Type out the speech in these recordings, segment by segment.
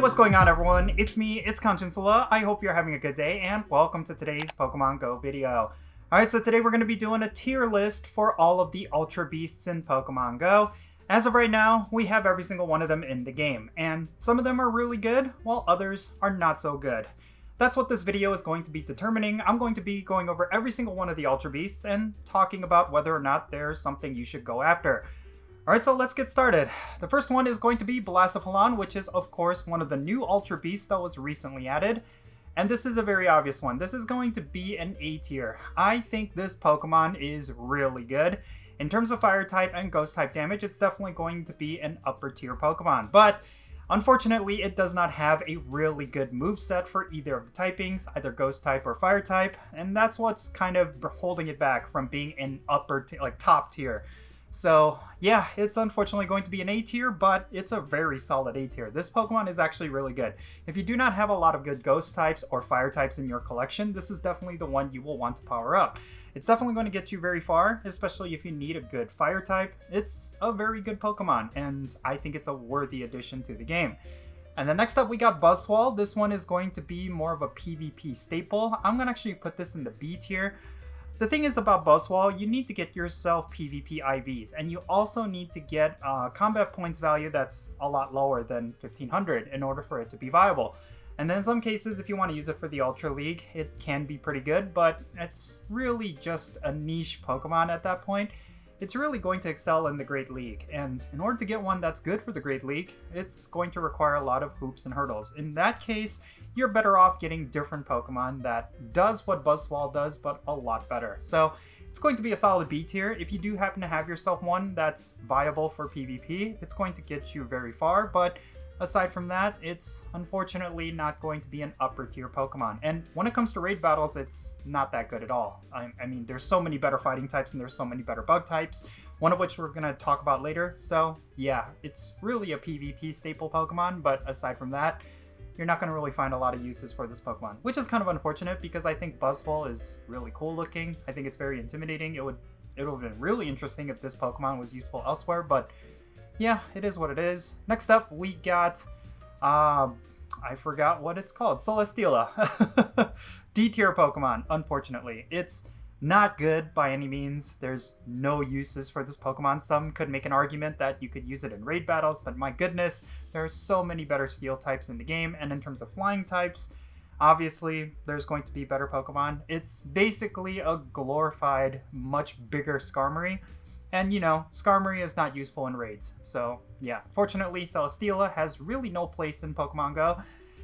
What's going on, everyone? It's me, it's Jinsula. I hope you're having a good day, and welcome to today's Pokemon Go video. Alright, so today we're going to be doing a tier list for all of the Ultra Beasts in Pokemon Go. As of right now, we have every single one of them in the game, and some of them are really good, while others are not so good. That's what this video is going to be determining. I'm going to be going over every single one of the Ultra Beasts and talking about whether or not there's something you should go after. Alright, so let's get started. The first one is going to be Blastophilon, which is of course one of the new Ultra Beasts that was recently added. And this is a very obvious one. This is going to be an A tier. I think this Pokemon is really good. In terms of Fire type and Ghost type damage, it's definitely going to be an upper tier Pokemon. But unfortunately, it does not have a really good moveset for either of the typings, either Ghost type or Fire type. And that's what's kind of holding it back from being an top tier. So yeah, it's unfortunately going to be an A tier, but it's a very solid A tier. This Pokemon is actually really good. If you do not have a lot of good Ghost types or Fire types in your collection, this is definitely the one you will want to power up. It's definitely going to get you very far, especially if you need a good Fire type. It's a very good Pokemon, and I think it's a worthy addition to the game. And then next up we got Buzzwole. This one is going to be more of a PvP staple. I'm going to actually put this in the B tier. The thing is about Buzzwole, you need to get yourself PvP IVs, and you also need to get combat points value that's a lot lower than 1500 in order for it to be viable. And then in some cases, if you want to use it for the Ultra League, it can be pretty good, but it's really just a niche Pokemon at that point. It's really going to excel in the Great League, and in order to get one that's good for the Great League, it's going to require a lot of hoops and hurdles. In that case, you're better off getting different Pokemon that does what Buzzwole does, but a lot better. So it's going to be a solid B tier. If you do happen to have yourself one that's viable for PvP, it's going to get you very far, but aside from that, it's unfortunately not going to be an upper tier Pokemon. And when it comes to raid battles, it's not that good at all. I mean, there's so many better fighting types and there's so many better bug types, one of which we're going to talk about later. So yeah, it's really a PvP staple Pokemon, but aside from that, you're not going to really find a lot of uses for this Pokemon, which is kind of unfortunate because I think Buzzwole is really cool looking. I think it's very intimidating. It would have been really interesting if this Pokemon was useful elsewhere, but yeah, it is what it is. Next up, we got, I forgot what it's called, Celesteela. D tier Pokemon, unfortunately. It's not good by any means. There's no uses for this Pokemon. Some could make an argument that you could use it in raid battles, but my goodness, there are so many better steel types in the game. And in terms of flying types, obviously, there's going to be better Pokemon. It's basically a glorified, much bigger Skarmory. And you know, Skarmory is not useful in raids. So yeah, fortunately, Celesteela has really no place in Pokemon Go.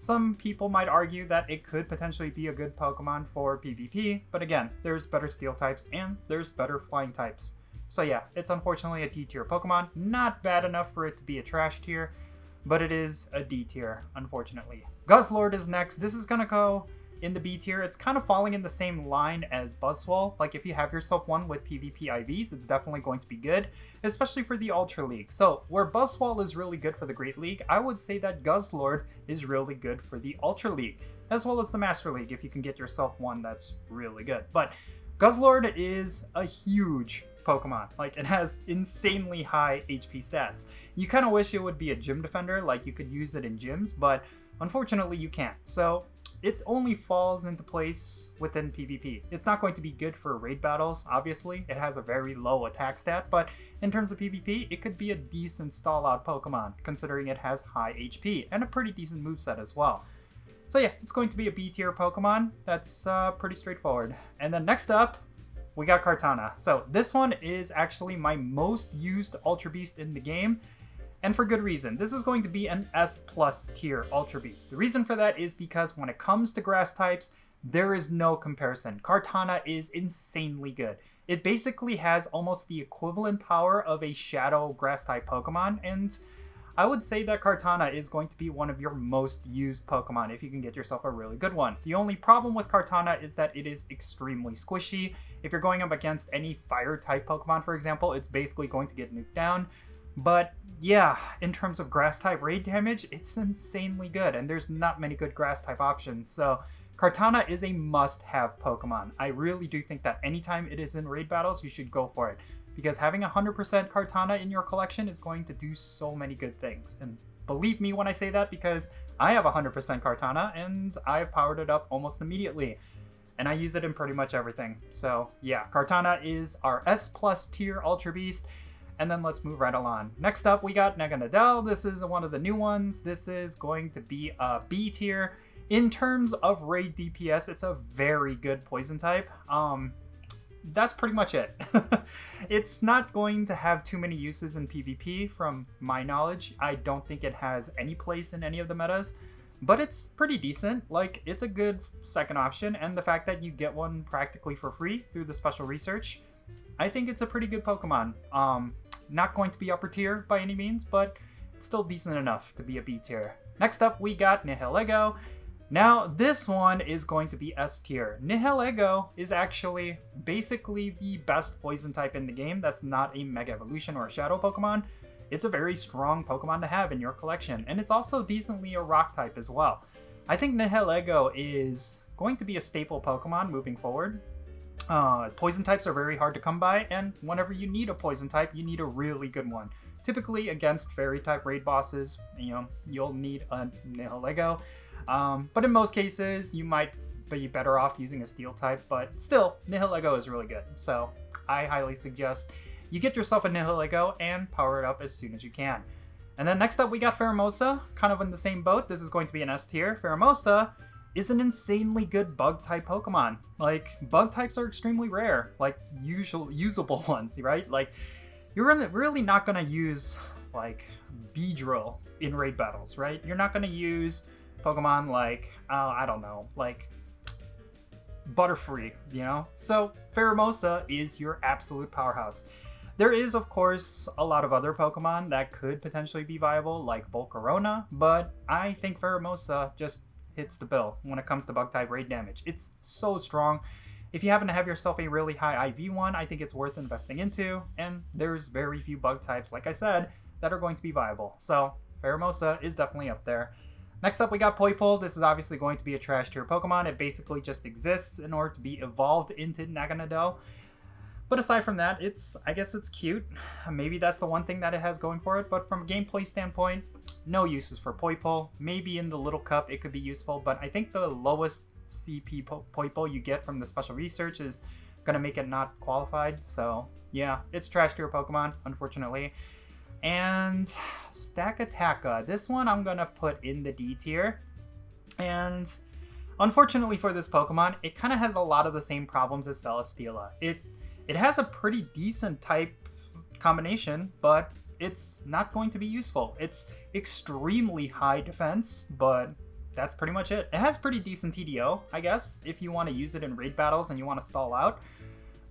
Some people might argue that it could potentially be a good Pokemon for PvP, but again, there's better steel types and there's better flying types. So yeah, it's unfortunately a D tier Pokemon. Not bad enough for it to be a trash tier, but it is a D tier, unfortunately. Guzzlord is next. This is gonna go in the B tier. It's kind of falling in the same line as Buzzwole. Like if you have yourself one with PvP IVs, it's definitely going to be good, especially for the Ultra League. So where Buzzwole is really good for the Great League, I would say that Guzzlord is really good for the Ultra League, as well as the Master League if you can get yourself one that's really good. But Guzzlord is a huge Pokemon. Like, it has insanely high HP stats. You kind of wish it would be a gym defender, like you could use it in gyms, but unfortunately you can't. So it only falls into place within PvP. It's not going to be good for raid battles, obviously. It has a very low attack stat, but in terms of PvP, it could be a decent stall-out Pokemon, considering it has high HP and a pretty decent moveset as well. So yeah, it's going to be a B tier Pokemon. That's pretty straightforward. And then next up, we got Kartana. So this one is actually my most used Ultra Beast in the game. And for good reason. This is going to be an S+ tier Ultra Beast. The reason for that is because when it comes to grass types, there is no comparison. Kartana is insanely good. It basically has almost the equivalent power of a shadow grass type Pokemon, and I would say that Kartana is going to be one of your most used Pokemon if you can get yourself a really good one. The only problem with Kartana is that it is extremely squishy. If you're going up against any fire type Pokemon, for example, it's basically going to get nuked down. But yeah, in terms of grass type raid damage, it's insanely good, and there's not many good grass type options. So Kartana is a must-have Pokemon. I really do think that anytime it is in raid battles, you should go for it, because having 100% Kartana in your collection is going to do so many good things. And believe me when I say that because I have 100% Kartana and I've powered it up almost immediately. And I use it in pretty much everything. So yeah, Kartana is our S+ tier Ultra Beast. And then let's move right along. Next up, we got Naganadel. This is one of the new ones. This is going to be a B tier. In terms of raid DPS, it's a very good poison type. That's pretty much it. It's not going to have too many uses in PvP from my knowledge. I don't think it has any place in any of the metas, but it's pretty decent. Like, it's a good second option, and the fact that you get one practically for free through the special research, I think it's a pretty good Pokemon. Not going to be upper tier by any means, but it's still decent enough to be a B tier. Next up, we got Nihilego. Now, this one is going to be S tier. Nihilego is actually basically the best poison type in the game that's not a Mega Evolution or a Shadow Pokemon. It's a very strong Pokemon to have in your collection, and it's also decently a Rock type as well. I think Nihilego is going to be a staple Pokemon moving forward. Poison types are very hard to come by, and whenever you need a poison type, you need a really good one. Typically against fairy type raid bosses, you'll need a Nihilego. But in most cases, you might be better off using a steel type, but still, Nihilego is really good. So I highly suggest you get yourself a Nihilego and power it up as soon as you can. And then next up, we got Pheromosa, kind of in the same boat. This is going to be an S tier. Pheromosa is an insanely good bug type Pokemon. Like, bug types are extremely rare, like usable ones, right? Like, you're really not gonna use like Beedrill in raid battles, right? You're not gonna use Pokemon like, I don't know, like Butterfree, So Pheromosa is your absolute powerhouse. There is, of course, a lot of other Pokemon that could potentially be viable, like Volcarona, but I think Pheromosa just hits the bill when it comes to bug type raid damage. It's so strong. If you happen to have yourself a really high IV one, I think it's worth investing into, and there's very few bug types, like I said, that are going to be viable. So Pheromosa is definitely up there. Next up, we got Poipole. This is obviously going to be a trash tier Pokemon. It basically just exists in order to be evolved into Naganadel. But aside from that, I guess it's cute. Maybe that's the one thing that it has going for it, but from a gameplay standpoint, no uses for Poipole. Maybe in the Little Cup it could be useful, but I think the lowest CP Poipole you get from the special research is going to make it not qualified. So yeah, it's trash tier Pokemon, unfortunately. And Stakataka, this one I'm going to put in the D tier. And unfortunately for this Pokemon, it kind of has a lot of the same problems as Celesteela. It has a pretty decent type combination, but it's not going to be useful. It's extremely high defense, but that's pretty much it. It has pretty decent TDO, I guess, if you want to use it in raid battles and you want to stall out.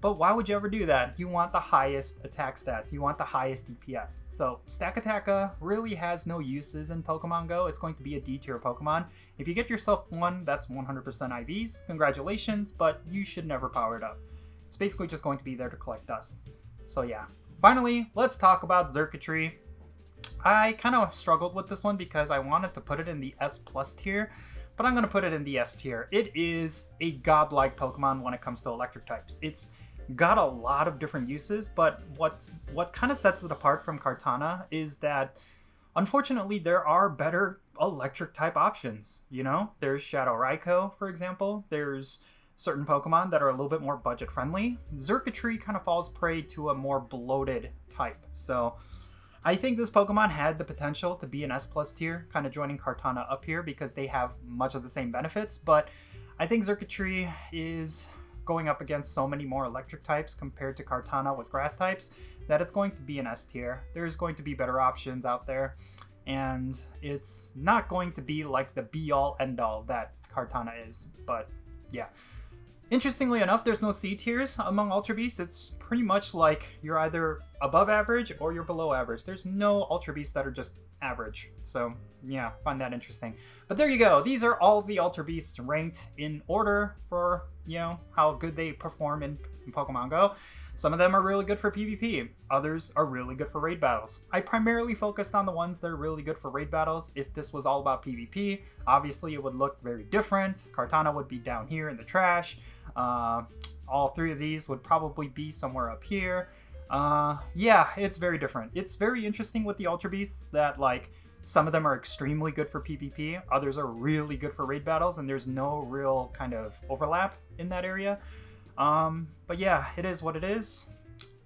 But why would you ever do that? You want the highest attack stats. You want the highest DPS. So Stakataka really has no uses in Pokemon Go. It's going to be a D tier Pokemon. If you get yourself one that's 100% IVs, congratulations, but you should never power it up. It's basically just going to be there to collect dust. So yeah. Finally, let's talk about Xurkitree. I kind of struggled with this one because I wanted to put it in the S+ tier, but I'm going to put it in the S tier. It is a godlike Pokemon when it comes to electric types. It's got a lot of different uses, but what kind of sets it apart from Kartana is that, unfortunately, there are better electric type options. There's Shadow Raikou, for example. There's certain Pokemon that are a little bit more budget friendly. Xurkitree kind of falls prey to a more bloated type. So I think this Pokemon had the potential to be an S+ tier, kind of joining Kartana up here because they have much of the same benefits, but I think Xurkitree is going up against so many more electric types compared to Kartana with grass types that it's going to be an S tier. There's going to be better options out there, and it's not going to be like the be-all end-all that Kartana is, but yeah. Interestingly enough, there's no C tiers among Ultra Beasts. It's pretty much like you're either above average or you're below average. There's no Ultra Beasts that are just average. So yeah, find that interesting. But there you go. These are all the Ultra Beasts ranked in order for, how good they perform in Pokemon Go. Some of them are really good for PvP. Others are really good for raid battles. I primarily focused on the ones that are really good for raid battles. If this was all about PvP, obviously it would look very different. Kartana would be down here in the trash. All three of these would probably be somewhere up here. Yeah, it's very different. It's very interesting with the Ultra Beasts that, like, Some of them are extremely good for PvP, others are really good for raid battles, and there's no real kind of overlap in that area. But yeah, it is what it is.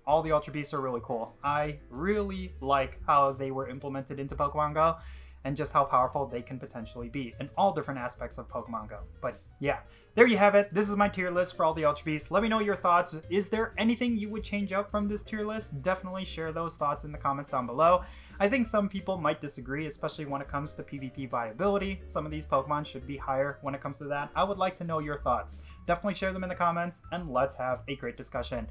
All the Ultra Beasts are really cool. I really like how they were implemented into Pokemon Go and just how powerful they can potentially be in all different aspects of Pokemon Go. But yeah, there you have it. This is my tier list for all the Ultra Beasts. Let me know your thoughts. Is there anything you would change up from this tier list? Definitely share those thoughts in the comments down below. I think some people might disagree, especially when it comes to PvP viability. Some of these Pokemon should be higher when it comes to that. I would like to know your thoughts. Definitely share them in the comments, and let's have a great discussion.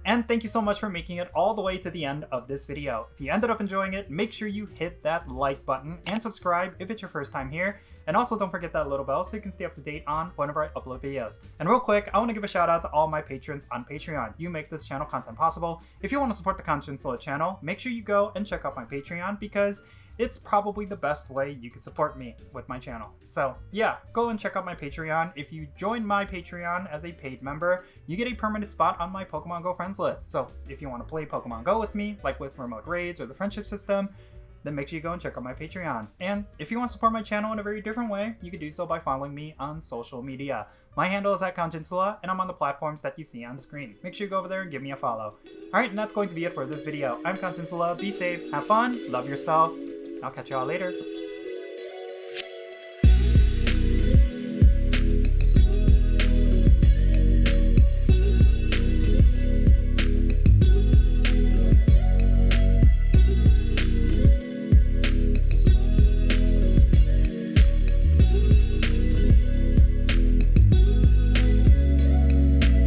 And thank you so much for making it all the way to the end of this video. If you ended up enjoying it, make sure you hit that like button and subscribe if it's your first time here. And also don't forget that little bell so you can stay up to date on whenever I upload videos. And real quick, I want to give a shout out to all my patrons on Patreon. You make this channel content possible. If you want to support the Jinsula channel, make sure you go and check out my Patreon, because it's probably the best way you can support me with my channel. So yeah, go and check out my Patreon. If you join my Patreon as a paid member, you get a permanent spot on my Pokemon Go friends list. So if you want to play Pokemon Go with me, like with remote raids or the friendship system, then make sure you go and check out my Patreon. And if you want to support my channel in a very different way, you can do so by following me on social media. My handle is @Jinsula, and I'm on the platforms that you see on screen. Make sure you go over there and give me a follow. Alright, and that's going to be it for this video. I'm Jinsula. Be safe, have fun, love yourself. I'll catch y'all later.